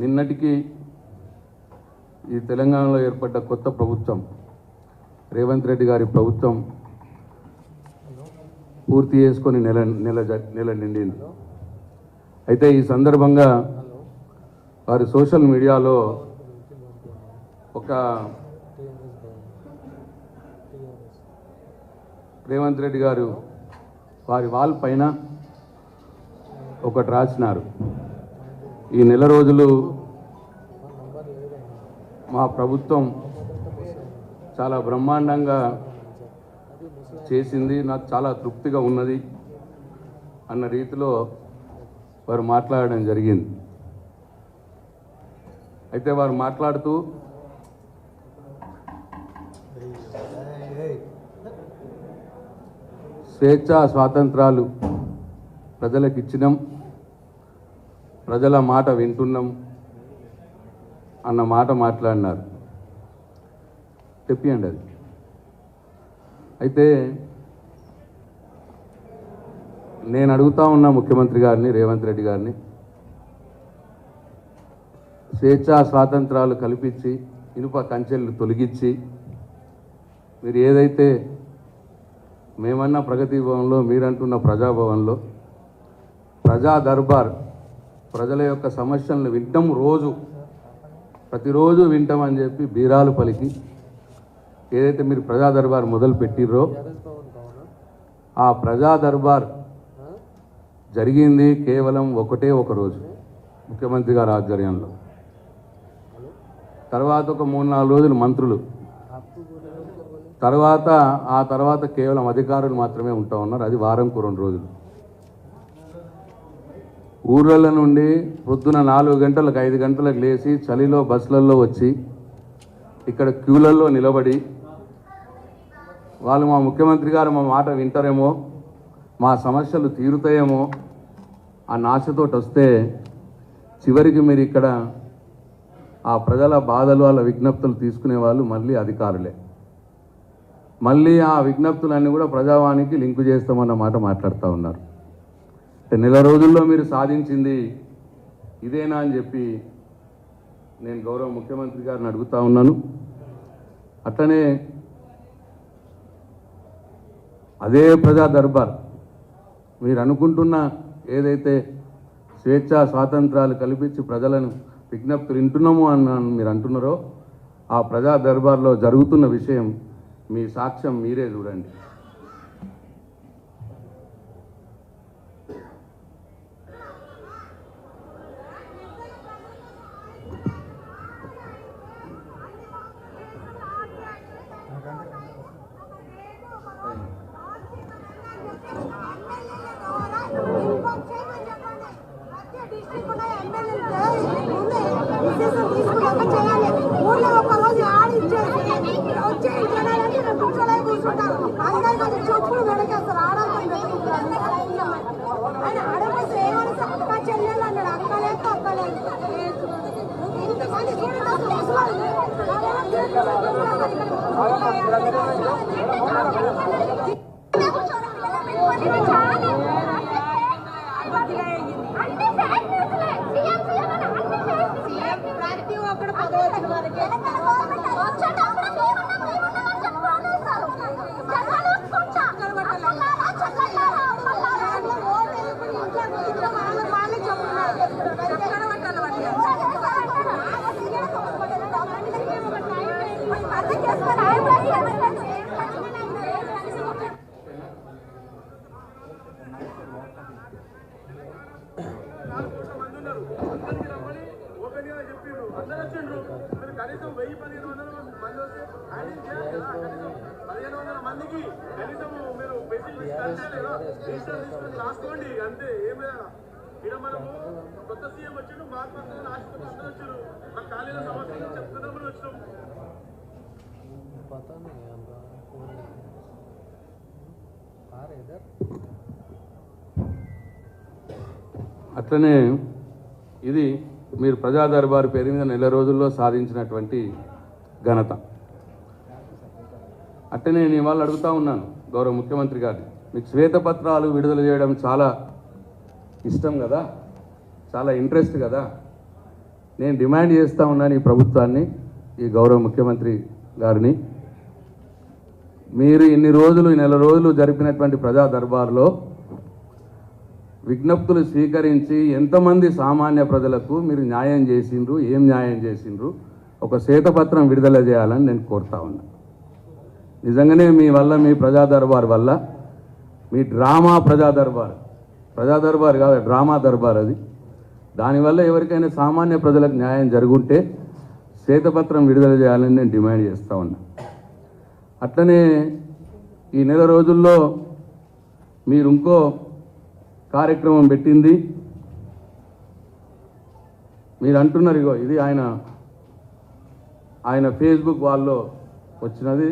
నిన్నటికి ఈ తెలంగాణలో ఏర్పడ్డ కొత్త ప్రభుత్వం రేవంత్ రెడ్డి గారి ప్రభుత్వం పూర్తి చేసుకొని నెల నిండింది. అయితే ఈ సందర్భంగా వారి సోషల్ మీడియాలో ఒక రేవంత్ రెడ్డి గారు వారి వాల్ పైన ఒకటి రాసినారు. ఈ నెల రోజులు మా ప్రభుత్వం చాలా బ్రహ్మాండంగా చేసింది, నాకు చాలా తృప్తిగా ఉన్నది అన్న రీతిలో వారు మాట్లాడడం జరిగింది. అయితే వారు మాట్లాడుతూ స్వేచ్ఛా స్వాతంత్రాలు ప్రజలకు ఇచ్చినాం, ప్రజల మాట వింటున్నాం అన్న మాట మాట్లాడినారు. చెప్పండి అది. అయితే నేను అడుగుతా ఉన్నా ముఖ్యమంత్రి గారిని, రేవంత్ రెడ్డి గారిని, స్వేచ్ఛా స్వాతంత్రాలు కల్పించి ఇనుప కంచెలు తొలగించి మీరు ఏదైతే మేమన్నా ప్రగతి భవన్లో, మీరంటున్న ప్రజాభవన్లో ప్రజా దర్బార్ ప్రజల యొక్క సమస్యలను వింటాం, ప్రతిరోజు వింటామని చెప్పి బీరాలు పలికి ఏదైతే మీరు ప్రజా దర్బార్ మొదలు పెట్టిర్రో ఆ ప్రజా దర్బార్ జరిగింది కేవలం ఒకటే ఒక రోజు ముఖ్యమంత్రి గారి ఆధ్వర్యంలో. తర్వాత ఒక 3-4 రోజులు మంత్రులు, ఆ తర్వాత కేవలం అధికారులు మాత్రమే ఉంటా ఉన్నారు. అది వారంకు 2 రోజులు. ఊర్ల నుండి పొద్దున 4 గంటలకు 5 గంటలకు లేచి చలిలో బస్సులలో వచ్చి ఇక్కడ క్యూలలో నిలబడి వాళ్ళు మా ముఖ్యమంత్రి గారు మా మాట వింటారేమో, మా సమస్యలు తీరుతాయేమో ఆ ఆశతోటి వస్తే చివరికి మీరు ఇక్కడ ఆ ప్రజల బాధలు, వాళ్ళ విజ్ఞప్తులు తీసుకునే వాళ్ళు మళ్ళీ అధికారులే. మళ్ళీ ఆ విజ్ఞప్తులన్నీ కూడా ప్రజావానికి లింకు చేస్తామన్న మాట మాట్లాడుతూ ఉన్నారు. అంటే నెల రోజుల్లో మీరు సాధించింది ఇదేనా అని చెప్పి నేను గౌరవ ముఖ్యమంత్రి గారిని అడుగుతా ఉన్నాను. అట్లనే అదే ప్రజా దర్బార్ మీరు అనుకుంటున్న ఏదైతే స్వేచ్ఛా స్వాతంత్రాలు కల్పించి ప్రజలను విజ్ఞప్తులు వింటున్నాము అని మీరు అంటున్నారో ఆ ప్రజా దర్బార్లో జరుగుతున్న విషయం మీ సాక్ష్యం మీరే చూడండి. అట్లనే ఇది మీరు ప్రజా దర్బారు పేరు మీద నెల రోజుల్లో సాధించినటువంటి ఘనత. అట్లనే నేను ఇవాళ అడుగుతా ఉన్నాను గౌరవ ముఖ్యమంత్రి గారిని, మీకు శ్వేతపత్రాలు విడుదల చేయడం చాలా ఇష్టం కదా, చాలా ఇంట్రెస్ట్ కదా, నేను డిమాండ్ చేస్తూ ఉన్నాను ఈ ప్రభుత్వాన్ని, ఈ గౌరవ ముఖ్యమంత్రి గారిని, మీరు ఇన్ని రోజులు, ఈ నెల రోజులు జరిపినటువంటి ప్రజా దర్బార్లో విజ్ఞప్తులు స్వీకరించి ఎంతమంది సామాన్య ప్రజలకు మీరు న్యాయం చేసిండ్రు, ఏం న్యాయం చేసిండ్రు, ఒక శ్వేతపత్రం విడుదల చేయాలని నేను కోరుతా ఉన్నా. నిజంగానే మీ వల్ల, మీ ప్రజా దర్బార్ వల్ల, మీ డ్రామా ప్రజా దర్బార్ కాదు, డ్రామా దర్బార్ అది, దానివల్ల ఎవరికైనా సామాన్య ప్రజలకు న్యాయం జరుగుంటే శ్వేతపత్రం విడుదల చేయాలని నేను డిమాండ్ చేస్తూ ఉన్నా. అట్లనే ఈ నెల రోజుల్లో మీరు ఇంకో కార్యక్రమం పెట్టింది, మీరు అంటున్నారు, ఇగో ఇది ఆయన ఫేస్బుక్ వాళ్ళలో వచ్చినది,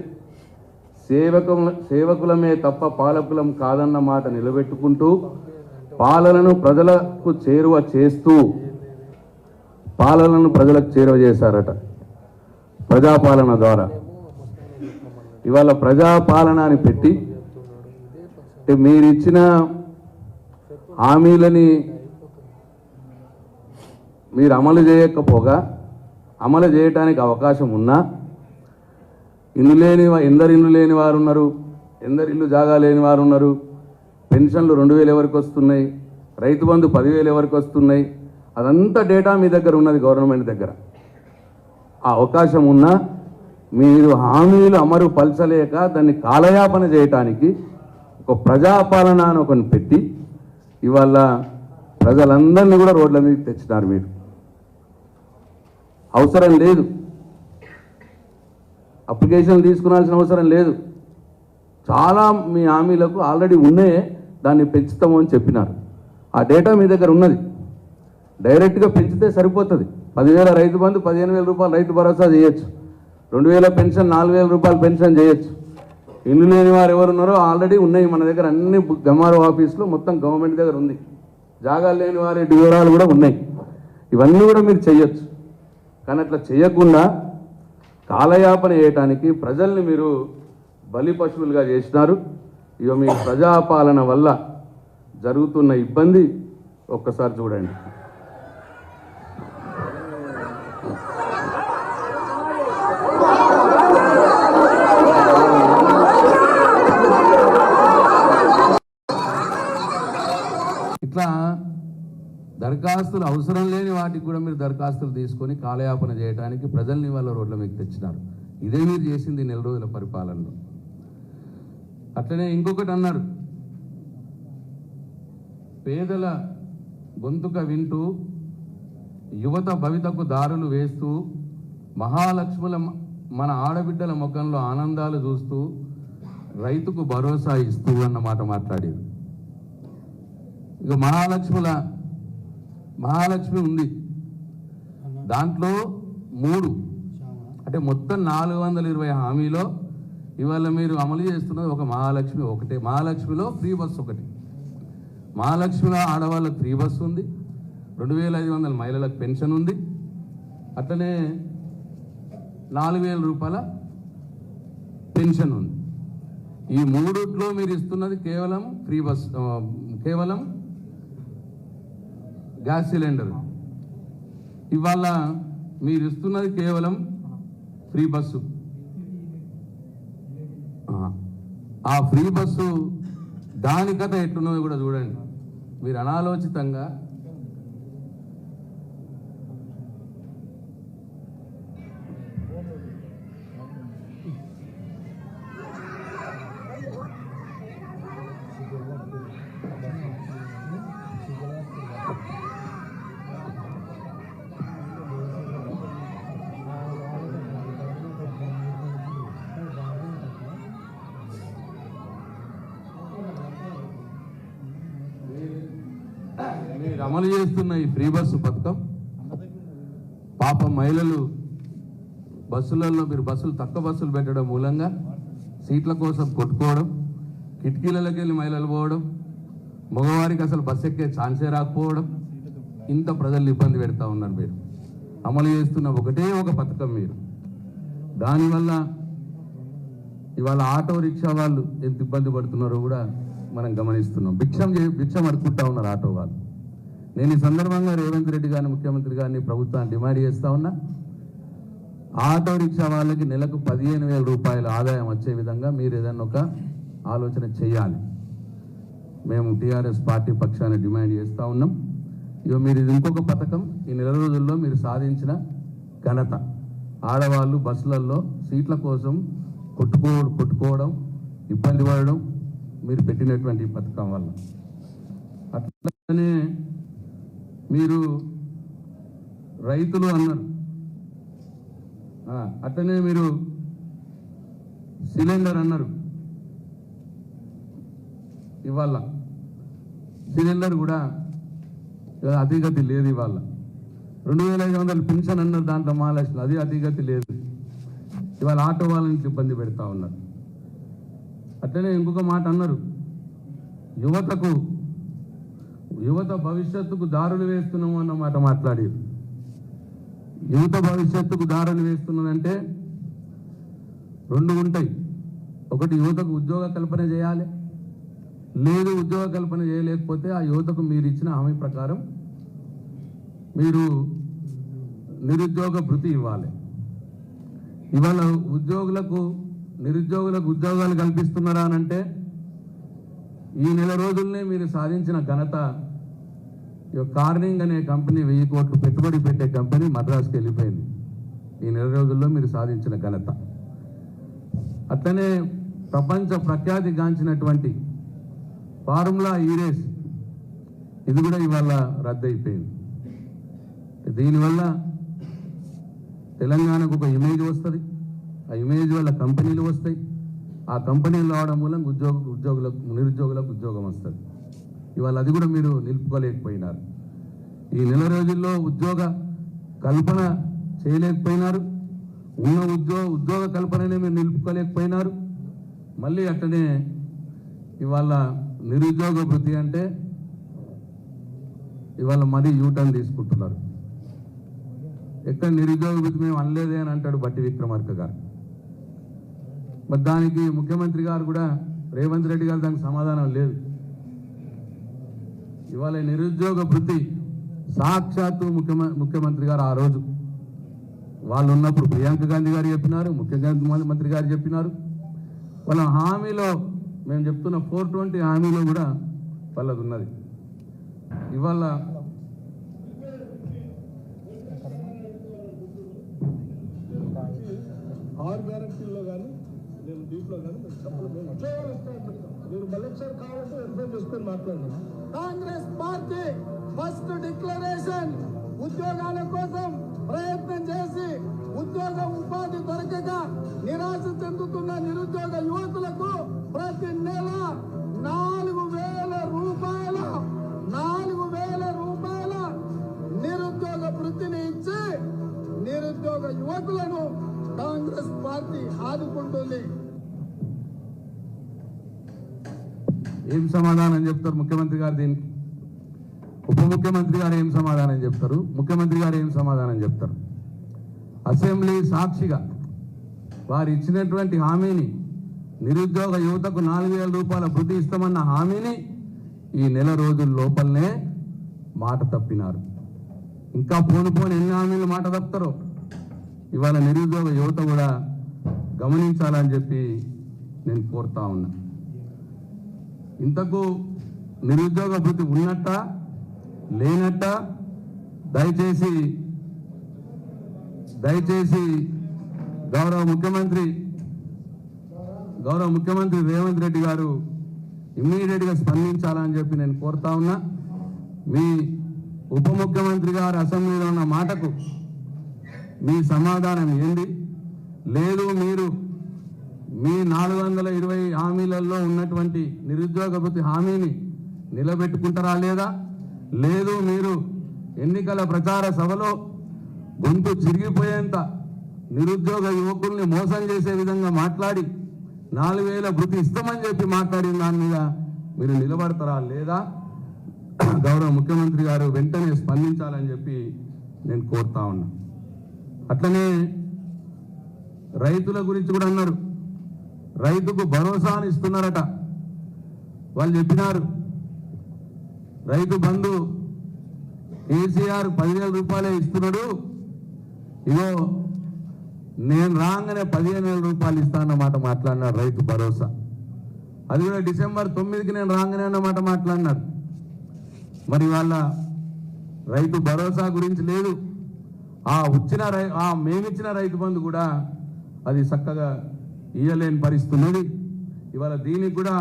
సేవకులమే తప్ప పాలకులం కాదన్న మాట నిలబెట్టుకుంటూ పాలనను ప్రజలకు చేరువ చేస్తూ పాలనను ప్రజలకు చేరువ చేశారట ప్రజాపాలన ద్వారా. ఇవాళ ప్రజాపాలన అని పెట్టి మీరు ఇచ్చిన హామీలని మీరు అమలు చేయకపోగా, అమలు చేయడానికి అవకాశం ఉన్నా ఎందరు ఇల్లు లేని వారు ఉన్నారు, ఎందరు ఇల్లు జాగా లేని వారు ఉన్నారు, పెన్షన్లు 2000 ఎవరికి వస్తున్నాయి, రైతు బంధు 10,000 ఎవరికి వస్తున్నాయి, అదంతా డేటా మీ దగ్గర ఉన్నది, గవర్నమెంట్ దగ్గర. ఆ అవకాశం ఉన్నా మీరు హామీలు అమలు పలచలేక దాన్ని కాలయాపన చేయటానికి ఒక ప్రజాపాలన అని ఒకటి పెట్టి ఇవాళ ప్రజలందరినీ కూడా రోడ్ల మీదకి తెచ్చినారు. మీరు అవసరం లేదు, అప్లికేషన్ తీసుకునాల్సిన అవసరం లేదు, చాలా మీ హామీలకు ఆల్రెడీ ఉన్నాయే, దాన్ని పెంచుతాము అని చెప్పినారు. ఆ డేటా మీ దగ్గర ఉన్నది, డైరెక్ట్గా పెంచితే సరిపోతుంది. 10,000 రైతు బంధు, 15,000 రూపాయలు రైతు భరోసా చేయొచ్చు, 2,000 పెన్షన్, 4,000 రూపాయలు పెన్షన్ చేయొచ్చు. ఇల్లు లేని వారు ఎవరున్నారో ఆల్రెడీ ఉన్నాయి మన దగ్గర, అన్ని ఎంఆర్ఓ ఆఫీసులో మొత్తం గవర్నమెంట్ దగ్గర ఉంది. జాగాలు లేని వారి వివరాలు కూడా ఉన్నాయి. ఇవన్నీ కూడా మీరు చేయొచ్చు. కానీ అట్లా చేయకుండా కాలయాపన చేయటానికి ప్రజల్ని మీరు బలి పశువులుగా చేసినారు. ఇక మీ ప్రజాపాలన వల్ల జరుగుతున్న ఇబ్బంది ఒక్కసారి చూడండి. ఇట్లా దరఖాస్తులు అవసరం లేని వాటికి కూడా మీరు దరఖాస్తులు తీసుకొని కాలయాపన చేయడానికి ప్రజల్ని వాళ్ళ రోడ్ల మీకు తెచ్చినారు. ఇదే మీరు చేసింది నెల రోజుల పరిపాలనలో. అట్లనే ఇంకొకటి అన్నారు, పేదల గొంతుక వింటూ యువత భవితకు దారులు వేస్తూ మహాలక్ష్ముల మన ఆడబిడ్డల ముఖంలో ఆనందాలు చూస్తూ రైతుకు భరోసా ఇస్తూ అన్నమాట మాట్లాడేది. ఇక మహాలక్ష్మి ఉంది, దాంట్లో 3 అంటే మొత్తం 420 హామీలో ఇవాళ మీరు అమలు చేస్తున్నది ఒక మహాలక్ష్మి ఒకటే. మహాలక్ష్మిలో ఫ్రీ బస్సు ఒకటి, మహాలక్ష్మిలో ఆడవాళ్ళకు ఫ్రీ బస్సు ఉంది, 2,500 మహిళలకు పెన్షన్ ఉంది, అట్లనే 4,000 రూపాయల పెన్షన్ ఉంది. ఈ 3లో మీరు ఇస్తున్నది కేవలం ఫ్రీ బస్, కేవలం గ్యాస్ సిలిండర్. ఇవాళ మీరు ఇస్తున్నది కేవలం ఫ్రీ బస్సు. ఆ ఫ్రీ బస్సు దాని కథ ఎట్లున్నదో కూడా చూడండి. మీరు అనాలోచితంగా మీరు అమలు చేస్తున్న ఈ ఫ్రీ బస్సు పథకం పాపం మహిళలు బస్సులలో, మీరు తక్కువ బస్సులు పెట్టడం మూలంగా సీట్ల కోసం కొట్టుకోవడం, కిటికీలకి వెళ్ళి మహిళలు పోవడం, మగవారికి అసలు బస్సు ఎక్కే ఛాన్సే రాకపోవడం, ఇంత ప్రజల్ని ఇబ్బంది పెడతా ఉన్నారు. మీరు అమలు చేస్తున్న ఒకటే ఒక పథకం. మీరు దానివల్ల ఇవాళ ఆటో రిక్షా వాళ్ళు ఎంత ఇబ్బంది పడుతున్నారో కూడా మనం గమనిస్తున్నాం. భిక్షం అడుక్కుంటా ఉన్నారు ఆటో వాళ్ళు. నేను ఈ సందర్భంగా రేవంత్ రెడ్డి గారిని, ముఖ్యమంత్రి గారిని, ప్రభుత్వాన్ని డిమాండ్ చేస్తా ఉన్నా, ఆటో రిక్షా వాళ్ళకి నెలకు 15,000 రూపాయల ఆదాయం వచ్చే విధంగా మీరు ఏదైనా ఒక ఆలోచన చేయాలి. మేము టీఆర్ఎస్ పార్టీ పక్షాన్ని డిమాండ్ చేస్తూ ఉన్నాం. ఇక మీరు ఇది ఇంకొక పథకం, ఈ నెల రోజుల్లో మీరు సాధించిన ఘనత. ఆడవాళ్ళు బస్సులలో సీట్ల కోసం కొట్టుకోవడం, ఇబ్బంది పడడం మీరు పెట్టినటువంటి పథకం వల్ల. అట్లనే మీరు రైతులు అన్నారు, అట్లనే మీరు సిలిండర్ అన్నారు. ఇవాళ సిలిండర్ కూడా అతిగతి లేదు. ఇవాళ 2,500 పెన్షన్ అన్నారు, దాంట్లో మహాలక్ష్మి, అది అతిగతి లేదు. ఇవాళ ఆటో వాళ్ళని ఇబ్బంది పెడతా ఉన్నారు. అట్లనే ఇంకొక మాట అన్నారు, యువత భవిష్యత్తుకు దారులు వేస్తున్నాము అన్న మాట మాట్లాడారు. యువత భవిష్యత్తుకు దారులు వేస్తున్నదంటే 2 ఉంటాయి. ఒకటి, యువతకు ఉద్యోగ కల్పన చేయాలి. లేదు, ఉద్యోగ కల్పన చేయలేకపోతే ఆ యువతకు మీరు ఇచ్చిన హామీ ప్రకారం మీరు నిరుద్యోగ భృతి ఇవ్వాలి. ఇవాళ నిరుద్యోగులకు ఉద్యోగాలు కల్పిస్తున్నారా అనంటే ఈ నెల రోజుల్నే మీరు సాధించిన ఘనత. కార్నింగ్ అనే కంపెనీ 1000 కోట్లు పెట్టుబడి పెట్టే కంపెనీ మద్రాసుకి వెళ్ళిపోయింది. ఈ నెల రోజుల్లో మీరు సాధించిన ఘనత. అట్లనే ప్రపంచ ప్రఖ్యాతి గాంచినటువంటి ఫార్ములా రేస్, ఇది కూడా ఇవాళ రద్దయిపోయింది. దీనివల్ల తెలంగాణకు ఒక ఇమేజ్ వస్తుంది. ఆ ఇమేజ్ వల్ల కంపెనీలు వస్తాయి. ఆ కంపెనీలు రావడం మూలంగా నిరుద్యోగులకు ఉద్యోగం వస్తుంది. ఇవాళ అది కూడా మీరు నిలుపుకోలేకపోయినారు. ఈ నెల రోజుల్లో ఉద్యోగ కల్పన చేయలేకపోయినారు. ఉన్న ఉద్యోగ కల్పననే మీరు నిలుపుకోలేకపోయినారు. మళ్ళీ అట్లనే ఇవాళ నిరుద్యోగ భృతి అంటే ఇవాళ మరీ యూటర్న్ తీసుకుంటున్నారు. ఎక్కడ నిరుద్యోగ భృతి మేము అనలేదే అని అంటాడు బట్టి విక్రమార్క గారు. మరి దానికి ముఖ్యమంత్రి గారు కూడా, రేవంత్ రెడ్డి గారు దానికి సమాధానం లేదు. ఇవాళ నిరుద్యోగ భృతి సాక్షాత్తు ముఖ్యమంత్రి గారు ఆ రోజు వాళ్ళు ఉన్నప్పుడు ప్రియాంక గాంధీ గారు చెప్పినారు, ముఖ్యమంత్రి గారు చెప్పినారు. వాళ్ళ హామీలో మేము చెప్తున్న 420 హామీలో కూడా వాళ్ళది ఉన్నది. ఇవాళ ఆరు గ్యారెంటీల్లో కానీ నేను దీంట్లో కానీ మీరు మళ్ళీ ఒకసారి కావాలంటే వెరిఫై చేసుకొని మాట్లాడదాం. కాంగ్రెస్ పార్టీ ఫస్ట్ డిక్లరేషన్ ఉద్యోగాల కోసం ప్రయత్నం చేసి ఉద్యోగ ఉపాధి దొరకక నిరాశ చెందుతున్న నిరుద్యోగ యువకులకు ప్రతి నెల 4,000 రూపాయల నిరుద్యోగ వృత్తిని ఇచ్చి నిరుద్యోగ యువకులను కాంగ్రెస్ పార్టీ ఆదుకుంటుంది. ఏం సమాధానం చెప్తారు ముఖ్యమంత్రి గారు దీనికి? ఉప ముఖ్యమంత్రి గారు ఏం సమాధానం చెప్తారు? ముఖ్యమంత్రి గారు ఏం సమాధానం చెప్తారు? అసెంబ్లీ సాక్షిగా వారు ఇచ్చినటువంటి హామీని, నిరుద్యోగ యువతకు 4,000 రూపాయల భృతి ఇస్తామన్న హామీని ఈ నెల రోజుల లోపలనే మాట తప్పినారు. ఇంకా పోను ఎన్ని హామీలు మాట తప్పుతారో ఇవాళ నిరుద్యోగ యువత కూడా గమనించాలని చెప్పి నేను కోరుతా ఉన్నా. ఇంతకు నిరుద్యోగ భృతి ఉన్నట్ట లేనట్ట దయచేసి గౌరవ ముఖ్యమంత్రి రేవంత్ రెడ్డి గారు ఇమ్మీడియట్గా స్పందించాలని చెప్పి నేను కోరుతా ఉన్నా. మీ ఉప ముఖ్యమంత్రి గారు అసెంబ్లీలో ఉన్న మాటకు మీ సమాధానం ఏంది? లేదు, మీరు మీ 420 హామీలలో ఉన్నటువంటి నిరుద్యోగ భృతి హామీని నిలబెట్టుకుంటారా లేదా? లేదు, మీరు ఎన్నికల ప్రచార సభలో గొంతు చిరిగిపోయేంత నిరుద్యోగ యువకుల్ని మోసం చేసే విధంగా మాట్లాడి 4,000 భృతి ఇస్తామని చెప్పి మాట్లాడిన దాని మీద మీరు నిలబడతారా లేదా? గౌరవ ముఖ్యమంత్రి గారు వెంటనే స్పందించాలని చెప్పి నేను కోరుతా ఉన్నా. అట్లనే రైతుల గురించి కూడా అన్నారు. రైతుకు భరోసాను ఇస్తున్నారట. వాళ్ళు చెప్పినారు రైతు బంధు కేసీఆర్ 10,000 రూపాయలే ఇస్తున్నాడు, ఇగో నేను రాగానే 15,000 రూపాయలు ఇస్తానన్నమాట మాట్లాడినాడు రైతు భరోసా. అది కూడా డిసెంబర్ 9కి నేను రాగానే అన్నమాట మాట్లాడినాడు. మరి వాళ్ళ రైతు భరోసా గురించి లేదు, మేమిచ్చిన రైతు బంధు కూడా అది చక్కగా ఇయ్యలేని పరిస్థితి ఉన్నది. ఇవాళ దీనికి కూడా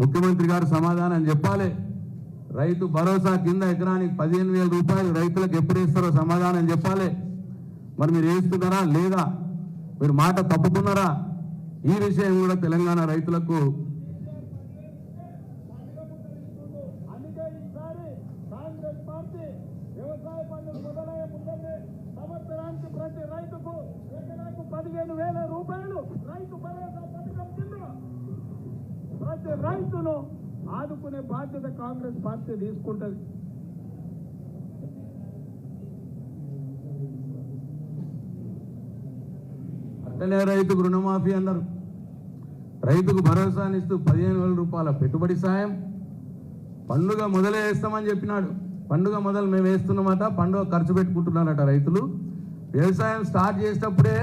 ముఖ్యమంత్రి గారు సమాధానం చెప్పాలి. రైతు భరోసా కింద ఎకరానికి 15,000 రూపాయలు రైతులకు ఎప్పుడు ఇస్తారో సమాధానం చెప్పాలి. మరి మీరు వేస్తున్నారా లేదా, మీరు మాట తప్పుకున్నారా, ఈ విషయం కూడా తెలంగాణ రైతులకు సంవత్సరానికి ప్రతి రైతుకు ఎకరాకు 15,000 రూపాయలు రైతు భరోసా పథకం కింద ప్రతి రైతును ఆదుకునే బాధ్యత కాంగ్రెస్ పార్టీ తీసుకుంటది. అట్లనే రైతుకు రుణమాఫీ అన్నారు. రైతుకు భరోసానిస్తూ 15,000 రూపాయల పెట్టుబడి సాయం పండుగ మొదలే వేస్తామని చెప్పినాడు. పండుగ మొదలు మేము వేస్తున్నమాట, పండుగ ఖర్చు పెట్టుకుంటున్నారట రైతులు. వ్యవసాయం స్టార్ట్ చేసేటప్పుడే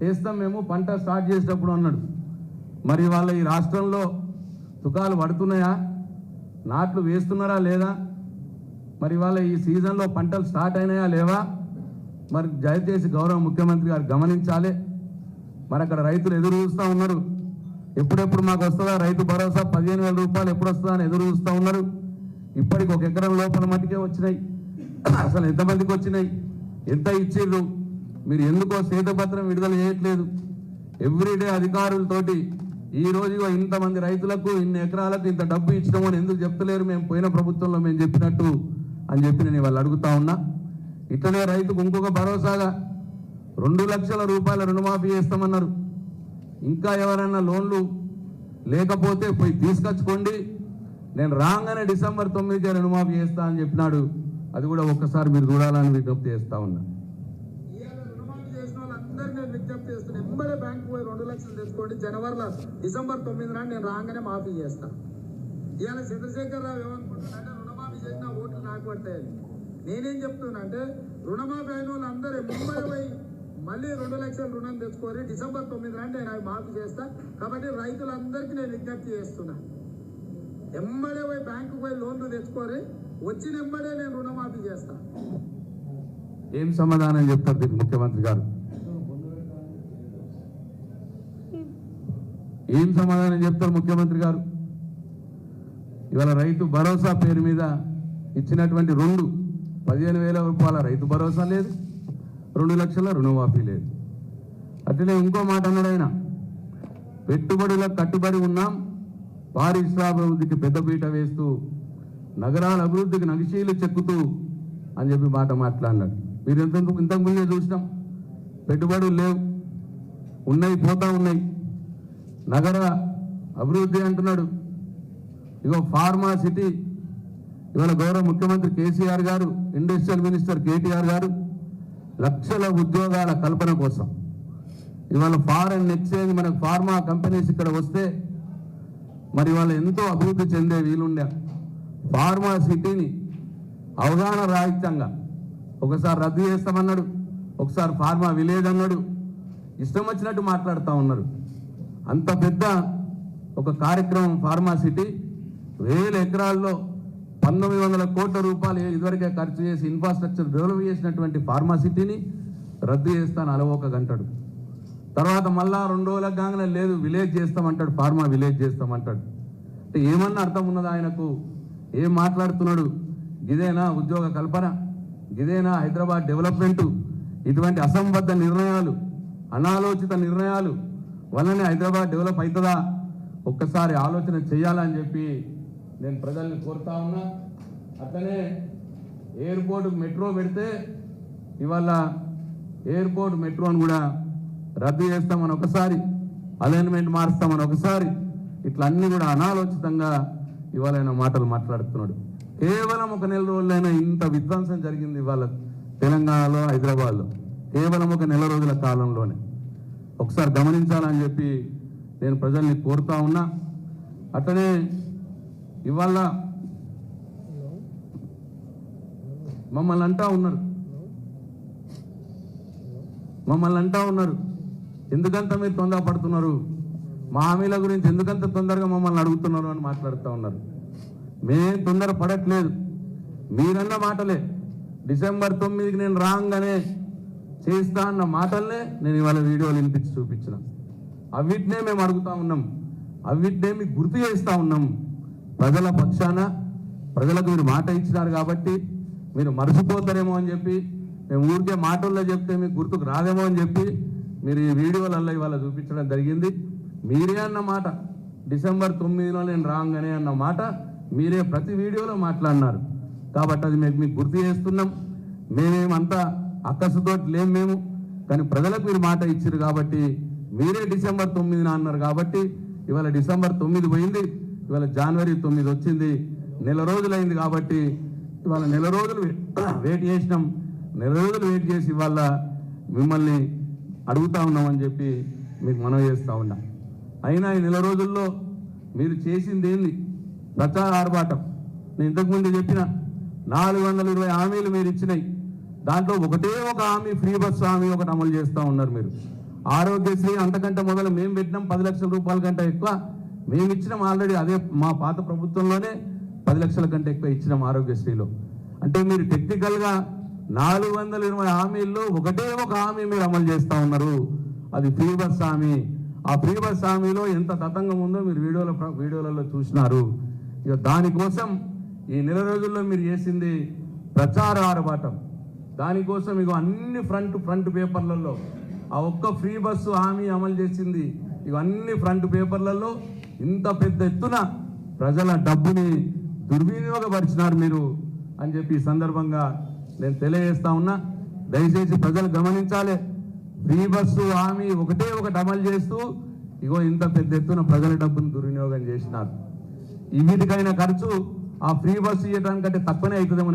వేస్తాం మేము, పంట స్టార్ట్ చేసేటప్పుడు అన్నాడు. మరి వాళ్ళ ఈ రాష్ట్రంలో తుకాలు పడుతున్నాయా, నాట్లు వేస్తున్నారా లేదా, మరి వాళ్ళ ఈ సీజన్లో పంటలు స్టార్ట్ అయినాయా లేవా, మరి దయచేసి గౌరవ ముఖ్యమంత్రి గారు గమనించాలి. మరి అక్కడ రైతులు ఎదురు చూస్తూ ఉన్నారు, ఎప్పుడెప్పుడు మాకు వస్తుందా రైతు భరోసా 15,000 రూపాయలు ఎప్పుడు వస్తుందా అని ఎదురు చూస్తూ ఉన్నారు. ఇప్పటికి 1 ఎకరం లోపల మట్టికే వచ్చినాయి, అసలు ఎంతమందికి వచ్చినాయి, ఎంత ఇచ్చిర్రు, మీరు ఎందుకో శ్వేతపత్రం విడుదల చేయట్లేదు. ఎవ్రీడే అధికారులతోటి ఈ రోజు ఇంతమంది రైతులకు ఇన్ని ఎకరాలకు ఇంత డబ్బు ఇచ్చినాము అని ఎందుకు చెప్తలేరు, మేము పోయిన ప్రభుత్వంలో మేము చెప్పినట్టు అని చెప్పి నేను వాళ్ళు అడుగుతా ఉన్నా. ఇట్లనే రైతుకు ఇంకొక భరోసాగా 2 లక్షల రూపాయల రుణమాఫీ చేస్తామన్నారు. ఇంకా ఎవరైనా లోన్లు లేకపోతే పోయి తీసుకొచ్చుకోండి, నేను రాగానే డిసెంబర్ 9కి రుణమాఫీ చేస్తా అని చెప్పినాడు. అది కూడా ఒక్కసారి మీరు చూడాలని విజ్ఞప్తి చేస్తా ఉన్నా. రుణమాఫీ చేసిన వాళ్ళందరికీ నేను విజ్ఞప్తి చేస్తున్నా, ఎంబడే బ్యాంకు పోయి 2 లక్షలు తెచ్చుకోండి, జనవరిలో డిసెంబర్ 9 నాడు నేను రాగానే మాఫీ చేస్తా. ఇవాళ చంద్రశేఖర్ రావు ఏమనుకుంటున్నా, రుణమాఫీ చేసిన ఓట్లు నాకు పట్టాయి. నేనేం చెప్తున్నా అంటే రుణమాఫీ అయిన వాళ్ళందరూ ఎంబడే పోయి మళ్ళీ 2 లక్షల రుణం తెచ్చుకొని డిసెంబర్ 9 నాడు నేను అవి మాఫీ చేస్తా. కాబట్టి రైతులందరికీ నేను విజ్ఞప్తి చేస్తున్నా, ఎంబడే పోయి బ్యాంకు పోయి లోన్లు తెచ్చుకోరి, వచ్చిన ఎంబడే నేను రుణమాఫీ చేస్తా. ఏం సమాధానం చెప్తారు దీనికి ముఖ్యమంత్రి గారు? ఏం సమాధానం చెప్తారు ముఖ్యమంత్రి గారు? ఇవాళ రైతు భరోసా పేరు మీద ఇచ్చినటువంటి 15,000 రూపాయల రైతు భరోసా లేదు, 2 లక్షల రుణమాఫీ లేదు. అట్లనే ఇంకో మాట అన్నాడు ఆయన, పెట్టుబడులకు కట్టుబడి ఉన్నాం, పారిశ్రామికాభివృద్ధికి పెద్దపీట వేస్తూ నగరాల అభివృద్ధికి నగిశీలు చెక్కుతూ అని చెప్పి మాట మాట్లాడినాడు. మీరు ఇంతకుముందే చూసినాం, పెట్టుబడులు లేవు, ఉన్నాయి పోతా ఉన్నాయి. నగర అభివృద్ధి అంటున్నాడు. ఇగో ఫార్మా సిటీ, ఇవాళ గౌరవ ముఖ్యమంత్రి కేసీఆర్ గారు, ఇండస్ట్రియల్ మినిస్టర్ కేటీఆర్ గారు లక్షల ఉద్యోగాల కల్పన కోసం ఇవాళ ఫారెన్ ఎక్స్చేంజ్ మనకు ఫార్మా కంపెనీస్ ఇక్కడ వస్తే మరి వాళ్ళు ఎంతో అభివృద్ధి చెందే వీలుండే. ఫార్మా సిటీని అవగాహన రాహిత్యంగా ఒకసారి రద్దు చేస్తామన్నాడు, ఒకసారి ఫార్మా విలేజ్ అన్నాడు, ఇష్టం వచ్చినట్టు మాట్లాడుతూ ఉన్నారు. అంత పెద్ద ఒక కార్యక్రమం ఫార్మా సిటీ, 1000 ఎకరాల్లో 1900 కోట్ల రూపాయలు ఇదివరకే ఖర్చు చేసి ఇన్ఫ్రాస్ట్రక్చర్ డెవలప్ చేసినటువంటి ఫార్మా సిటీని రద్దు చేస్తాను అలవోక గంటాడు. తర్వాత మళ్ళా 2 రోజులకు కాగానే లేదు విలేజ్ చేస్తామంటాడు, ఫార్మా విలేజ్ చేస్తామంటాడు. అంటే ఏమన్నా అర్థం ఉన్నది ఆయనకు? ఏం మాట్లాడుతున్నాడు? ఇదేనా ఉద్యోగ కల్పన? ఇదేనా హైదరాబాద్ డెవలప్మెంటు? ఇటువంటి అసంబద్ధ నిర్ణయాలు, అనాలోచిత నిర్ణయాలు వల్లనే హైదరాబాద్ డెవలప్ అవుతుందా? ఒక్కసారి ఆలోచన చేయాలని చెప్పి నేను ప్రజల్ని కోరుతా ఉన్నా. అట్లనే ఎయిర్పోర్ట్ మెట్రో పెడితే ఇవాళ ఎయిర్పోర్ట్ మెట్రోని కూడా రద్దు చేస్తామని ఒకసారి, అలైన్మెంట్ మారుస్తామని ఒకసారి, ఇట్లా అన్ని కూడా అనాలోచితంగా ఇవాళ ఆయన మాటలు మాట్లాడుతున్నాడు. కేవలం 1 నెల రోజులైనా ఇంత విధ్వంసం జరిగింది ఇవాళ తెలంగాణలో, హైదరాబాద్లో, కేవలం 1 నెల రోజుల కాలంలోనే. ఒకసారి గమనించాలని చెప్పి నేను ప్రజల్ని కోరుతా ఉన్నా. అట్లనే ఇవాళ మమ్మల్ని అంటా ఉన్నారు ఎందుకంత మీరు తొందరపడుతున్నారు, మా హామీల గురించి ఎందుకంత తొందరగా మమ్మల్ని అడుగుతున్నారు అని మాట్లాడుతూ ఉన్నారు. మేం తొందర పడట్లేదు, మీరన్న మాటలే. డిసెంబర్ 9కి నేను రాగానే చేస్తా అన్న మాటలనే నేను ఇవాళ వీడియోలు వినిపించి చూపించిన. అవిటినే మేము అడుగుతా ఉన్నాం, అవిటినే మీకు గుర్తు చేస్తూ ఉన్నాం. ప్రజల పక్షాన ప్రజలకు మీరు మాట ఇచ్చినారు కాబట్టి మీరు మర్చిపోతారేమో అని చెప్పి, మేము ఊరికే మాటల్లో చెప్తే మీకు గుర్తుకు రాదేమో అని చెప్పి మీరు ఈ వీడియోలలో ఇవాళ చూపించడం జరిగింది. మీరే అన్న మాట, డిసెంబర్ 9లో నేను రాగానే అన్న మాట మీరే ప్రతి వీడియోలో మాట్లాడినారు. కాబట్టి అది మీకు గుర్తు చేస్తున్నాం. మేమేమంతా అక్కసుతోటి లేం మేము, కానీ ప్రజలకు మీరు మాట ఇచ్చారు కాబట్టి మీరే డిసెంబర్ 9 అన్నారు. కాబట్టి ఇవాళ డిసెంబర్ 9 పోయింది, ఇవాళ జనవరి 9 వచ్చింది. నెల రోజులైంది కాబట్టి ఇవాళ నెల రోజులు వెయిట్ చేసినాం. నెల రోజులు వెయిట్ చేసి ఇవాళ మిమ్మల్ని అడుగుతా ఉన్నామని చెప్పి మీకు మనవి చేస్తూ ఉన్నా. అయినా ఈ నెల రోజుల్లో మీరు చేసింది ఏంది? ప్రచార ఆర్భాటం. నేను ఇంతకుముందు చెప్పిన 420 హామీలు మీరు ఇచ్చినాయి, దాంట్లో ఒకటే ఒక హామీ ఫ్రీ బస్సు హామీ ఒకటి అమలు చేస్తూ ఉన్నారు మీరు. ఆరోగ్యశ్రీ అంతకంటే మొదలు మేము పెట్టినాం 10 లక్షల రూపాయల కంటే ఎక్కువ మేము ఇచ్చినాం ఆల్రెడీ. అదే మా పాత ప్రభుత్వంలోనే 10 లక్షల కంటే ఎక్కువ ఇచ్చినాం ఆరోగ్యశ్రీలో. అంటే మీరు టెక్నికల్గా 420 హామీల్లో ఒకటే ఒక హామీ మీరు అమలు చేస్తూ ఉన్నారు, అది ఫ్రీ బస్ హామీ. ఆ ఫ్రీ బస్ హామీలో ఎంత తతంగం ఉందో మీరు వీడియోలలో చూసినారు. ఇక దానికోసం ఈ నెల రోజుల్లో మీరు చేసింది ప్రచార ఆరబాటం. దానికోసం ఇక అన్ని ఫ్రంట్ పేపర్లలో ఆ ఒక్క ఫ్రీ బస్సు హామీ అమలు చేసింది. ఇవన్నీ ఫ్రంట్ పేపర్లలో ఇంత పెద్ద ఎత్తున ప్రజల డబ్బుని దుర్వినియోగపరిచినారు మీరు అని చెప్పి ఈ సందర్భంగా నేను తెలియజేస్తా ఉన్నా. దయచేసి ప్రజలు గమనించాలి, ఫ్రీ బస్సు హామీ ఒకటే ఒకటి అమలు చేస్తూ ఇగో ఇంత పెద్ద ఎత్తున ప్రజల డబ్బును దుర్వినియోగం చేసినారు. వీటికైనా ఖర్చు ఆ ఫ్రీ బస్సు ఇవ్వడానికంటే తక్కువనే అవుతుందేమో,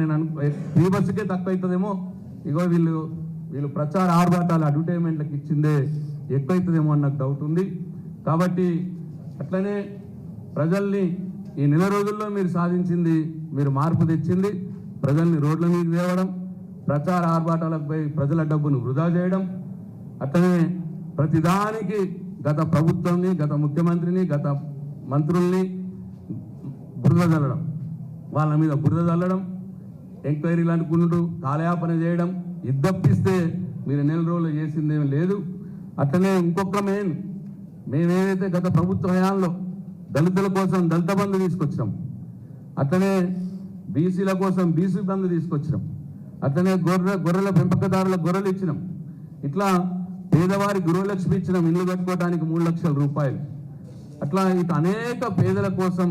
ఫ్రీ బస్సుకే తక్కువ అవుతుందేమో. ఇగో వీళ్ళు ప్రచార ఆర్భాటాలు అడ్వర్టైజ్మెంట్లకు ఇచ్చిందే ఎక్కువ అవుతుందేమో అన్న డౌట్ ఉంది. కాబట్టి అట్లనే ప్రజల్ని ఈ నెల రోజుల్లో మీరు సాధించింది, మీరు మార్పు తెచ్చింది, ప్రజల్ని రోడ్ల మీద తేవడం, ప్రచార ఆర్భాటాలపై ప్రజల డబ్బును వృధా చేయడం, అట్లనే ప్రతిదానికి గత ప్రభుత్వాన్ని, గత ముఖ్యమంత్రిని, గత మంత్రుల్ని బురద చల్లడం, వాళ్ళ మీద బురద చల్లడం, ఎంక్వైరీలు అనుకుంటూ కాలయాపన చేయడం, ఇద్దప్పిస్తే మీరు నెల రోజులు చేసిందేం లేదు. అట్లనే ఇంకొక మేమేదైతే గత ప్రభుత్వ హయాంలో దళితుల కోసం దళిత బంధు తీసుకొచ్చినాం, అట్లనే బీసీల కోసం బీసీ బంధు తీసుకొచ్చినాం, అట్లనే గొర్రెల పెంపకదారుల గొర్రెలు ఇచ్చినాం, ఇట్లా పేదవారి గృహలక్ష్మి ఇచ్చినాం, ఇల్లు కట్టుకోవడానికి 3 లక్షల రూపాయలు. అట్లా ఇటు అనేక పేదల కోసం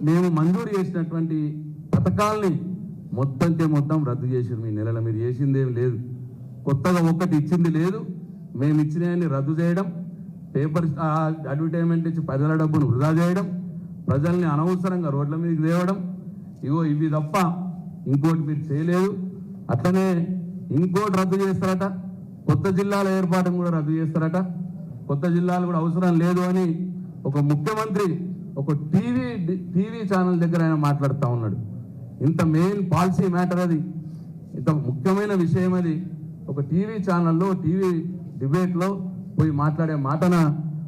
మేము మంజూరు చేసినటువంటి పథకాల్ని మొత్తం రద్దు చేసారు. మీ నెలలో మీరు చేసిందేం లేదు, కొత్తగా ఒక్కటి ఇచ్చింది లేదు. మేము ఇచ్చినవన్నీ రద్దు చేయడం, పేపర్ అడ్వర్టైజ్మెంట్ ఇచ్చి ప్రజల డబ్బును వృధా చేయడం, ప్రజల్ని అనవసరంగా రోడ్ల మీదకి తేవడం, ఇగో ఇవి తప్ప ఇంకోటి మీరు చేయలేదు. అట్లనే ఇంకోటి రద్దు చేస్తారట, కొత్త జిల్లాల ఏర్పాటును కూడా రద్దు చేస్తారట. కొత్త జిల్లాలు కూడా అవసరం లేదు అని ఒక ముఖ్యమంత్రి ఒక టీవీ ఛానల్ దగ్గర ఆయన మాట్లాడుతూ ఉన్నాడు. ఇంత మెయిన్ పాలసీ మ్యాటర్ అది, ఇంత ముఖ్యమైన విషయం అది. ఒక టీవీ ఛానల్లో టీవీ డిబేట్లో పోయి మాట్లాడే మాటన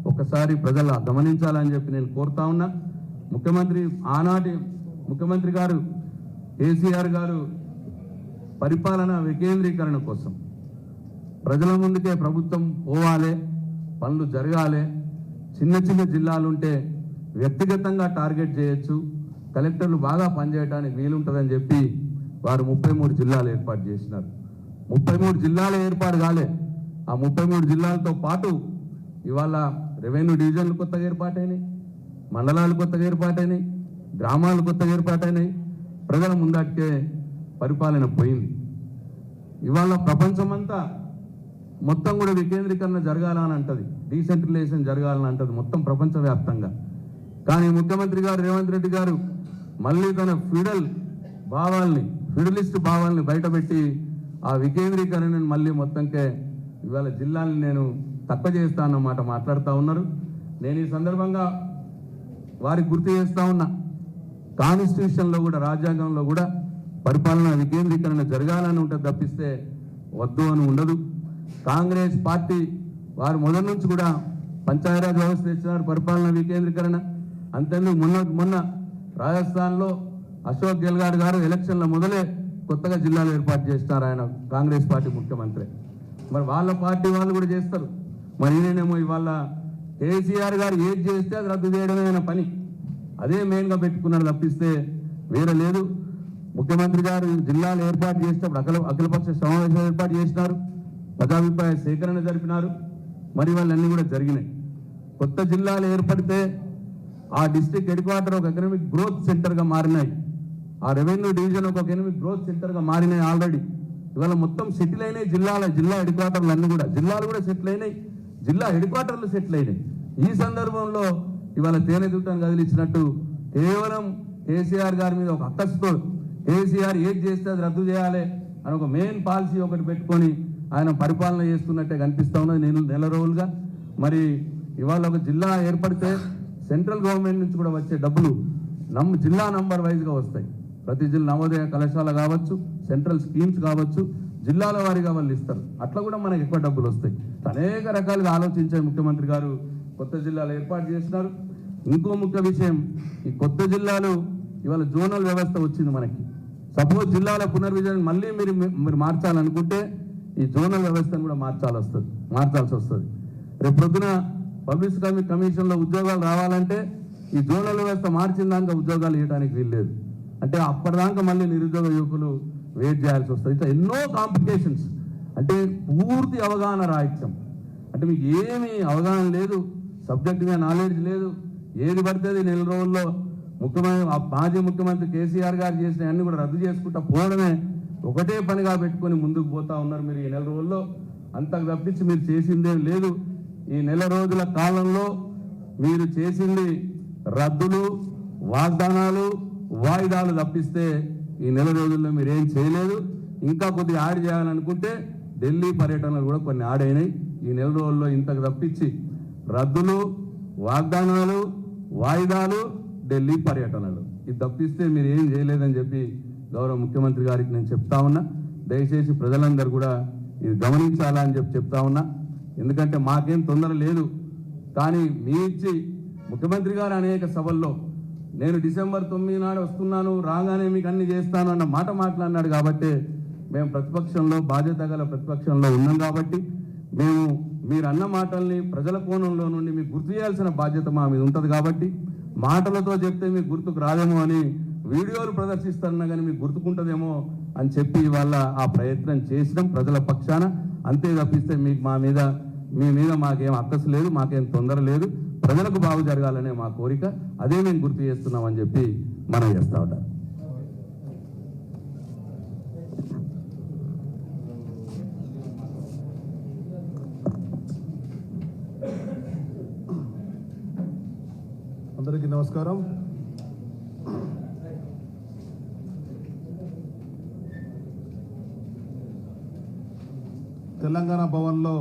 ఒకసారి ప్రజలు గమనించాలని చెప్పి నేను కోరుతా ఉన్నా. ఆనాటి ముఖ్యమంత్రి గారు కేసీఆర్ గారు పరిపాలన వికేంద్రీకరణ కోసం ప్రజల ముందుకే ప్రభుత్వం పోవాలి, పనులు జరగాలి, చిన్న జిల్లాలుంటే వ్యక్తిగతంగా టార్గెట్ చేయొచ్చు, కలెక్టర్లు బాగా పనిచేయడానికి వీలుంటుందని చెప్పి వారు 33 జిల్లాలు ఏర్పాటు చేసినారు. 33 జిల్లాలు ఏర్పాటు కాలే, ఆ 33 జిల్లాలతో పాటు ఇవాళ రెవెన్యూ డివిజన్లు కొత్తగా ఏర్పాటైనాయి, మండలాలు కొత్తగా ఏర్పాటైనాయి, గ్రామాలు కొత్తగా ఏర్పాటైనాయి. ప్రజల ముందటికే పరిపాలన పోయింది. ఇవాళ ప్రపంచమంతా మొత్తం కూడా వికేంద్రీకరణ జరగాలని అంటది, డీసెంట్రలైజేషన్ జరగాలని అంటది మొత్తం ప్రపంచవ్యాప్తంగా. కానీ ముఖ్యమంత్రి గారు రేవంత్ రెడ్డి గారు మళ్ళీ తన ఫిడలిస్ట్ భావాల్ని బయటపెట్టి ఆ వికేంద్రీకరణను మళ్ళీ మొత్తంకే ఇవాళ జిల్లాని నేను తక్కువ చేస్తా అన్నమాట మాట్లాడుతూ ఉన్నారు. నేను ఈ సందర్భంగా వారికి గుర్తు చేస్తా ఉన్నా, కాన్స్టిట్యూషన్లో కూడా రాజ్యాంగంలో కూడా పరిపాలన వికేంద్రీకరణ జరగాలని ఉంటుంది తప్పిస్తే వద్దు అని ఉండదు. కాంగ్రెస్ పార్టీ వారు మొదటి నుంచి కూడా పంచాయతీరాజ్ వ్యవస్థ ఇచ్చినారు, పరిపాలన వికేంద్రీకరణ. అంతేందుకు మొన్న రాజస్థాన్లో అశోక్ గెహ్లోట్ గారు ఎలక్షన్ల మొదలే కొత్తగా జిల్లాలు ఏర్పాటు చేసినారు, ఆయన కాంగ్రెస్ పార్టీ ముఖ్యమంత్రి. మరి వాళ్ళ పార్టీ వాళ్ళు కూడా చేస్తారు. మరి నేనేమో ఇవాళ కేసీఆర్ గారు ఏది చేస్తే అది రద్దు చేయడమే ఆయన పని, అదే మెయిన్గా పెట్టుకున్నాడు తప్పిస్తే వేరే లేదు. ముఖ్యమంత్రి గారు జిల్లాలు ఏర్పాటు చేసేటప్పుడు అఖిలపక్ష సమావేశం ఏర్పాటు చేసినారు, ప్రజాభిప్రాయ సేకరణ జరిపినారు, మరి వాళ్ళన్నీ కూడా జరిగినాయి. కొత్త జిల్లాలు ఏర్పడితే ఆ డిస్ట్రిక్ట్ హెడ్ క్వార్టర్ ఒక ఎకనామిక్ గ్రోత్ సెంటర్గా మారినాయి, ఆ రెవెన్యూ డివిజన్ ఒక ఎకనామిక్ గ్రోత్ సెంటర్గా మారినాయి ఆల్రెడీ. ఇవాళ మొత్తం సెటిల్ అయినాయి జిల్లా హెడ్ క్వార్టర్లు అన్నీ కూడా, జిల్లాలు కూడా సెటిల్ అయినాయి, జిల్లా హెడ్ క్వార్టర్లు సెటిల్ అయినాయి. ఈ సందర్భంలో ఇవాళ తేనె దుట్టను కదిలించినట్టు కేవలం కేసీఆర్ గారి మీద ఒక అక్కసుతో కేసీఆర్ ఏది చేస్తే అది రద్దు చేయాలి అని ఒక మెయిన్ పాలసీ ఒకటి పెట్టుకొని ఆయన పరిపాలన చేస్తున్నట్టే కనిపిస్తా ఉన్నది నేను నెల రోజులుగా. మరి ఇవాళ ఒక జిల్లా ఏర్పడితే సెంట్రల్ గవర్నమెంట్ నుంచి కూడా వచ్చే డబ్బులు జిల్లా నంబర్ వైజ్గా వస్తాయి. ప్రతి జిల్లా నవోదయ కళాశాల కావచ్చు, సెంట్రల్ స్కీమ్స్ కావచ్చు, జిల్లాల వారీగా వాళ్ళు ఇస్తారు. అట్లా కూడా మనకు ఎక్కువ డబ్బులు వస్తాయి. అనేక రకాలుగా ఆలోచించే ముఖ్యమంత్రి గారు కొత్త జిల్లాలు ఏర్పాటు చేస్తున్నారు. ఇంకో ముఖ్య విషయం, ఈ కొత్త జిల్లాలు ఇవాళ జోనల్ వ్యవస్థ వచ్చింది మనకి. సపోజ్ జిల్లాల పునర్విజన్ మళ్ళీ మీరు మార్చాలనుకుంటే ఈ జోనల్ వ్యవస్థను కూడా మార్చాల్సి వస్తుంది. రేపు పొద్దున పబ్లిక్ కమిషన్లో ఉద్యోగాలు రావాలంటే ఈ జోనల్ వ్యవస్థ మార్చిన దాకా ఉద్యోగాలు ఇవ్వడానికి వీల్లేదు. అంటే అప్పటిదాకా మళ్ళీ నిరుద్యోగ యువకులు వెయిట్ చేయాల్సి వస్తుంది. ఇట్లా ఎన్నో కాంప్లికేషన్స్. అంటే పూర్తి అవగాహన రాహిత్యం. అంటే మీకు ఏమీ అవగాహన లేదు, సబ్జెక్ట్ మీద నాలెడ్జ్ లేదు, ఏది పడుతుంది నెల రోజుల్లో మాజీ ముఖ్యమంత్రి కేసీఆర్ గారు చేసిన అన్ని కూడా రద్దు చేసుకుంటా పోవడమే ఒకటే పనిగా పెట్టుకొని ముందుకు పోతా ఉన్నారు మీరు. ఈ నెల రోజుల్లో అంతకు తప్పించి మీరు చేసిందేం లేదు. ఈ నెల రోజుల కాలంలో మీరు చేసింది రద్దులు, వాగ్దానాలు, వాయిదాలు తప్పిస్తే ఈ నెల రోజుల్లో మీరు ఏం చేయలేదు. ఇంకా కొద్దిగా యాడ్ చేయాలనుకుంటే ఢిల్లీ పర్యటనలు కూడా కొన్ని యాడ్ అయినాయి. ఈ నెల రోజుల్లో ఇంతకు తప్పించి రద్దులు, వాగ్దానాలు, వాయిదాలు, ఢిల్లీ పర్యటనలు ఇది తప్పిస్తే మీరు ఏం చేయలేదని చెప్పి గౌరవ ముఖ్యమంత్రి గారికి నేను చెప్తా ఉన్నా. దయచేసి ప్రజలందరూ కూడా ఇది గమనించాలా అని చెప్తా ఉన్నా. ఎందుకంటే మాకేం తొందర లేదు, కానీ మీ ఇచ్చి ముఖ్యమంత్రి గారు అనేక సభల్లో నేను డిసెంబర్ 9 నాడు వస్తున్నాను, రాగానే మీకు అన్ని చేస్తాను అన్న మాట మాట్లాడినాడు. కాబట్టి మేము ప్రతిపక్షంలో, బాధ్యత గల ప్రతిపక్షంలో ఉన్నాం. కాబట్టి మేము మీరు అన్న మాటల్ని ప్రజల కోణంలో నుండి మీకు గుర్తు చేయాల్సిన బాధ్యత మా మీద ఉంటుంది. కాబట్టి మాటలతో చెప్తే మీకు గుర్తుకు రాదేమో అని వీడియోలు ప్రదర్శిస్తారన్నా కానీ మీకు గుర్తుకుంటుందేమో అని చెప్పి ఇవాళ ఆ ప్రయత్నం చేసినాం ప్రజల పక్షాన. అంతే తప్పిస్తే మీకు మీ మీద మాకేం అక్కసు లేదు, మాకేం తొందర లేదు. ప్రజలకు బాగు జరగాలనే మా కోరిక, అదే మేము గుర్తు చేస్తున్నామని చెప్పి మనం చేస్తా ఉంటాం. అందరికీ నమస్కారం. తెలంగాణ భవన్లో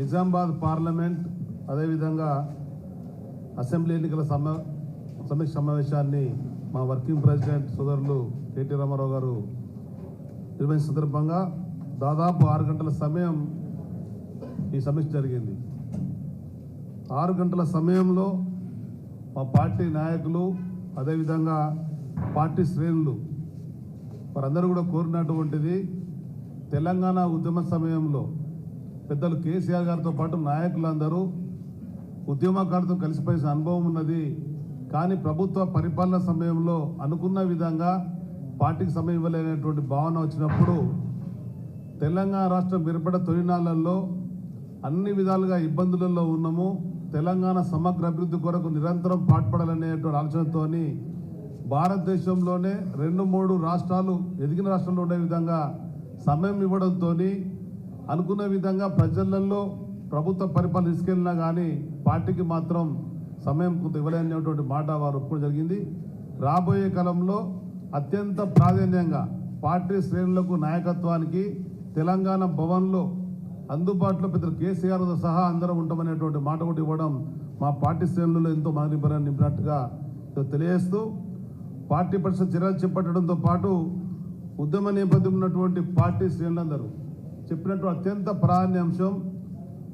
నిజామాబాద్ పార్లమెంట్ అదేవిధంగా అసెంబ్లీ ఎన్నికల సమీక్ష సమావేశాన్ని మా వర్కింగ్ ప్రెసిడెంట్ సోదరులు కేటీ రామారావు గారు నిర్వహించిన సందర్భంగా దాదాపు 6 గంటల సమయం ఈ సమీక్ష జరిగింది. 6 గంటల సమయంలో మా పార్టీ నాయకులు అదేవిధంగా పార్టీ శ్రేణులు వారందరూ కూడా కోరినటువంటిది తెలంగాణ ఉద్యమ సమయంలో పెద్దలు కేసీఆర్ గారితో పాటు నాయకులందరూ ఉద్యమకారులతో కలిసిపోయిన అనుభవం ఉన్నది. కానీ ప్రభుత్వ పరిపాలన సమయంలో అనుకున్న విధంగా పార్టీకి సమయం ఇవ్వలేనటువంటి భావన వచ్చినప్పుడు తెలంగాణ రాష్ట్రం ఏర్పడ్డ తొలినాళ్లలో అన్ని విధాలుగా ఇబ్బందులలో ఉన్నాము, తెలంగాణ సమగ్ర అభివృద్ధి కొరకు నిరంతరం పాటుపడాలనేటువంటి ఆలోచనతో భారతదేశంలోనే 2-3 రాష్ట్రాలు ఎదిగిన రాష్ట్రాల్లో ఉండే విధంగా సమయం ఇవ్వడంతో అనుకున్న విధంగా ప్రజలలో ప్రభుత్వ పరిపాలన తీసుకెళ్ళినా కానీ పార్టీకి మాత్రం సమయం కొంత ఇవ్వలేనటువంటి మాట వారు ఒప్పుకోవడం జరిగింది. రాబోయే కాలంలో అత్యంత ప్రాధాన్యంగా పార్టీ శ్రేణులకు నాయకత్వానికి తెలంగాణ భవన్లో అందుబాటులో పెద్ద కేసీఆర్ సహా అందరం ఉంటామనేటువంటి మాట కూడా ఇవ్వడం మా పార్టీ శ్రేణులలో ఎంతో నింపినట్టుగా తెలియజేస్తూ పార్టీ పరిషత్ చర్యలు చేపట్టడంతో పాటు ఉద్యమ నేపథ్యం ఉన్నటువంటి పార్టీ శ్రేణులందరూ చెప్పినట్టు అత్యంత ప్రాధాన్యాంశం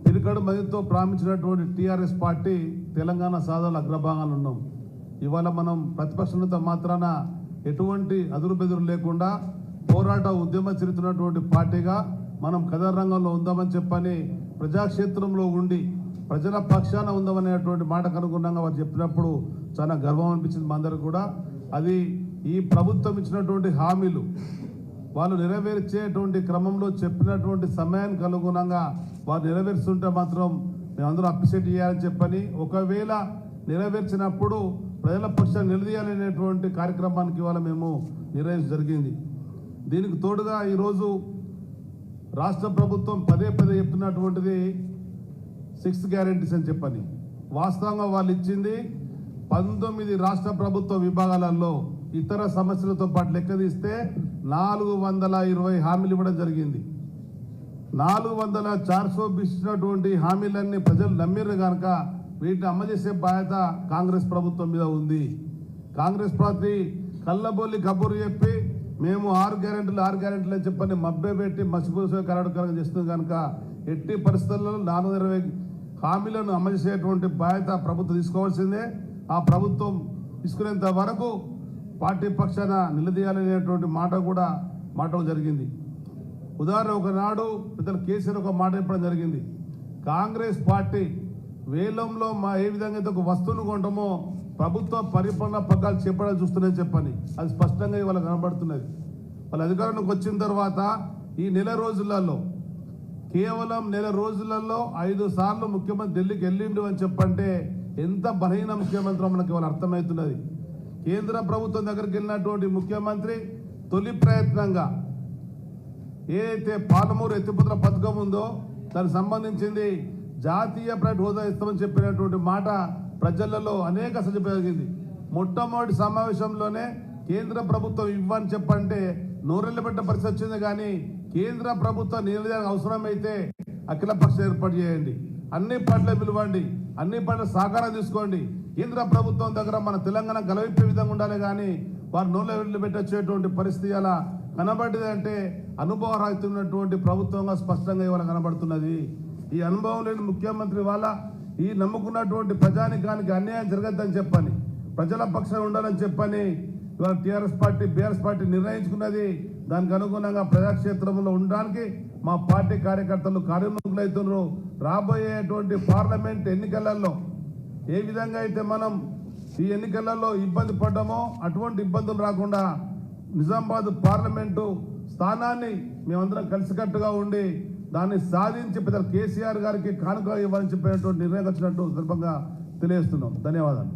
పిరికడు మదితో ప్రారంభించినటువంటి టీఆర్ఎస్ పార్టీ తెలంగాణ సాధనల అగ్రభాగాలు ఉన్నాం. ఇవాళ మనం ప్రతిపక్షంతో మాత్రాన ఎటువంటి అదురుబెదురు లేకుండా పోరాట ఉద్యమ చరిత్రటువంటి పార్టీగా మనం కథన రంగంలో ఉందామని చెప్పని ప్రజాక్షేత్రంలో ఉండి ప్రజల పక్షాన ఉందామనేటువంటి మాటకు అనుగుణంగా వారు చెప్పినప్పుడు చాలా గర్వం అనిపించింది మా అందరికి కూడా. అది ఈ ప్రభుత్వం ఇచ్చినటువంటి హామీలు వాళ్ళు నెరవేర్చేటువంటి క్రమంలో చెప్పినటువంటి సమయానికి అనుగుణంగా వారు నెరవేరుస్తుంటే మాత్రం మేమందరం అప్రిషియేట్ చేయాలని చెప్పని, ఒకవేళ నెరవేర్చినప్పుడు ప్రజల పక్షాన్ని నిలదీయాలనేటువంటి కార్యక్రమానికి ఇవాళ మేము నిర్వహించడం జరిగింది. దీనికి తోడుగా ఈరోజు రాష్ట్ర ప్రభుత్వం పదే పదే చెప్తున్నటువంటిది 6th గ్యారెంటీస్ అని చెప్పని. వాస్తవంగా వాళ్ళు ఇచ్చింది 19 రాష్ట్ర ప్రభుత్వ విభాగాలలో ఇతర సమస్యలతో పాటు లెక్క తీస్తే 420 హామీలు ఇవ్వడం జరిగింది. 400 ఇచ్చినటువంటి హామీలన్నీ ప్రజలు నమ్మిర్రు కనుక వీటిని అమలు చేసే బాధ్యత కాంగ్రెస్ ప్రభుత్వం మీద ఉంది. కాంగ్రెస్ పార్టీ కళ్ళబొల్లి కబుర్లు చెప్పి మేము 6 గ్యారెంటీలు అని చెప్పని మభ్య పెట్టి మసిపూసే కరడుకరంగా చేస్తుంది కనుక ఎట్టి పరిస్థితుల్లో 420 హామీలను అమలు చేసేటువంటి బాధ్యత ప్రభుత్వం తీసుకోవాల్సిందే. ఆ ప్రభుత్వం తీసుకునేంత వరకు పార్టీ పక్షాన నిలదీయాలనేటువంటి మాట కూడా మాటలు జరిగింది. ఉదాహరణ ఒకనాడు పెద్దలు కేసీఆర్ ఒక మాట చెప్పడం జరిగింది, కాంగ్రెస్ పార్టీ వేలంలో ఏ విధంగా అయితే ఒక వస్తువును కొంటామో ప్రభుత్వ పరిపాలన పగ్గాలు చేపడాలి చూస్తున్నాయని చెప్పని అది స్పష్టంగా ఇవాళ కనబడుతున్నది. వాళ్ళ అధికారంలోకి వచ్చిన తర్వాత ఈ నెల రోజులలో కేవలం నెల రోజులలో 5 సార్లు ముఖ్యమంత్రి ఢిల్లీకి వెళ్ళిండు అని చెప్పంటే ఎంత బలహీన ముఖ్యమంత్రి మనకి ఇవాళ అర్థమవుతున్నది. కేంద్ర ప్రభుత్వం దగ్గరికి వెళ్ళినటువంటి ముఖ్యమంత్రి తొలి ప్రయత్నంగా ఏదైతే పాలమూరు ఎత్తిపోతల పథకం ఉందో దానికి సంబంధించింది జాతీయ ప్రైవేట్ హోదా ఇస్తామని చెప్పినటువంటి మాట ప్రజలలో అనేక సజపరిగింది. మొట్టమొదటి సమావేశంలోనే కేంద్ర ప్రభుత్వం ఇవ్వని చెప్పంటే నోరెళ్ళబెట్ట పరిస్థితి వచ్చింది. కానీ కేంద్ర ప్రభుత్వం నిర్ణయానికి అవసరమైతే అఖిలపక్షం ఏర్పాటు చేయండి, అన్ని పార్టీలు పిలవండి, అన్ని పార్టీల సహకారం తీసుకోండి. కేంద్ర ప్రభుత్వం దగ్గర మన తెలంగాణ గలవిప్పే విధంగా ఉండాలి. కానీ వారు నోళ్ళు పెట్టొచ్చేటువంటి పరిస్థితి అలా కనబడింది అంటే అనుభవరాహితున్నటువంటి ప్రభుత్వంగా స్పష్టంగా ఇవాళ కనబడుతున్నది. ఈ అనుభవం లేని ముఖ్యమంత్రి వాళ్ళ ఈ నమ్ముకున్నటువంటి ప్రజానికానికి అన్యాయం జరగద్దని చెప్పని ప్రజల పక్షాన ఉండాలని చెప్పని ఇవాళ టీఆర్ఎస్ పార్టీ బీఆర్ఎస్ పార్టీ నిర్ణయించుకున్నది. దానికి అనుగుణంగా ప్రజాక్షేత్రంలో ఉండడానికి మా పార్టీ కార్యకర్తలు కార్యముఖులవుతున్నారు. రాబోయేటువంటి పార్లమెంట్ ఎన్నికలలో ఏ విధంగా అయితే మనం ఈ ఎన్నికలలో ఇబ్బంది పడ్డామో అటువంటి ఇబ్బందులు రాకుండా నిజామాబాద్ పార్లమెంటు స్థానాన్ని మేమందరం కలిసికట్టుగా ఉండి దాన్ని సాధించి పెద్ద కేసీఆర్ గారికి కానుక ఇవ్వాలని చెప్పినటువంటి నిర్ణయం వచ్చినట్టు సందర్భంగా తెలియజేస్తున్నాం. ధన్యవాదాలు.